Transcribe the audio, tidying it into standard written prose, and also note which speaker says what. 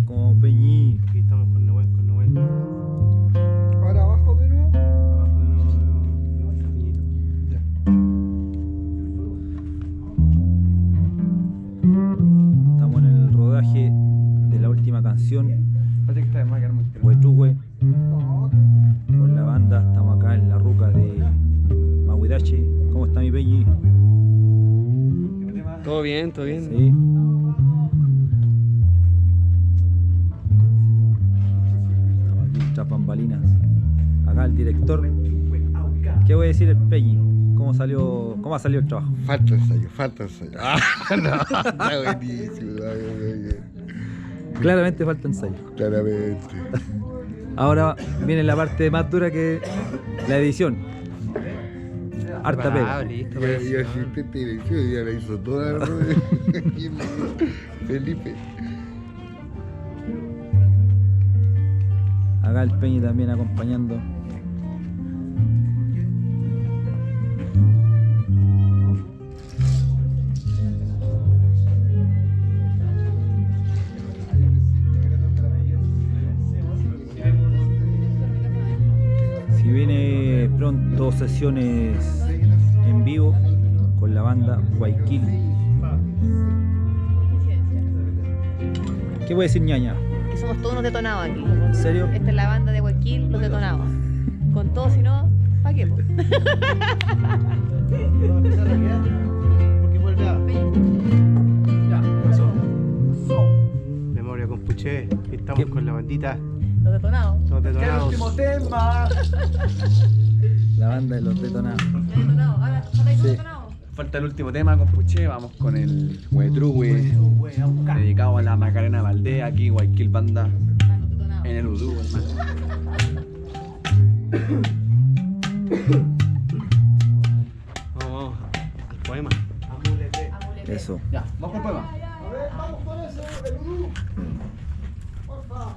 Speaker 1: Como Peñi.
Speaker 2: Aquí estamos con Noel, con Noel.
Speaker 3: Ahora abajo de nuevo.
Speaker 2: Abajo de nuevo, Peñito.
Speaker 3: Ya.
Speaker 1: Estamos en el rodaje de la última canción,
Speaker 3: Parece que está de más que arma.
Speaker 1: Huetrúgue,
Speaker 3: No,
Speaker 1: con la banda. Estamos acá en la ruca de Mahuidache. ¿Cómo está mi Peñi?
Speaker 2: Todo bien, todo bien.
Speaker 1: Sí. Estamos aquí tras bambalinas. Acá el director. ¿Qué voy a decir el Peñi? ¿Cómo ha salido el trabajo?
Speaker 4: Falta ensayo, falta ensayo. No, está buenísimo, está bien.
Speaker 1: Claramente falta ensayo.
Speaker 4: Claramente.
Speaker 1: Ahora viene la parte más dura, que la edición. Harta pega.
Speaker 2: Listo,
Speaker 4: Y asistente de dirección ya la hizo toda, ¿no? Felipe.
Speaker 1: Acá el Peñi también acompañando. Si viene pronto sesiones en vivo con la banda Guayquil. ¿Qué voy a decir, ñaña?
Speaker 5: Que somos todos unos detonados aquí.
Speaker 1: ¿En serio?
Speaker 5: Esta es la banda de Guayaquil, los detonados. Con todo, si no, ¿pa' qué? Po?
Speaker 3: porque vuelve a.
Speaker 2: Memoria con Puché. Aquí estamos
Speaker 1: ¿Qué?
Speaker 2: con la bandita.
Speaker 5: Los detonados.
Speaker 2: Todos
Speaker 3: ¡Que el
Speaker 2: detonados.
Speaker 3: último tema!
Speaker 1: La banda de los detonados.
Speaker 5: Los detonados. Ahora, ¿estáis
Speaker 1: Sí.
Speaker 5: detonados?
Speaker 6: Falta el último tema con Puché, vamos con el Huetrúgue, dedicado a la Macarena Valdés, aquí Guayquil Banda,
Speaker 5: Están los detonados.
Speaker 6: en el Udú, hermano.
Speaker 2: Vamos al poema.
Speaker 1: Eso.
Speaker 6: Ya, vamos con el poema.
Speaker 3: A ver, vamos con eso, el Udú. Porfa.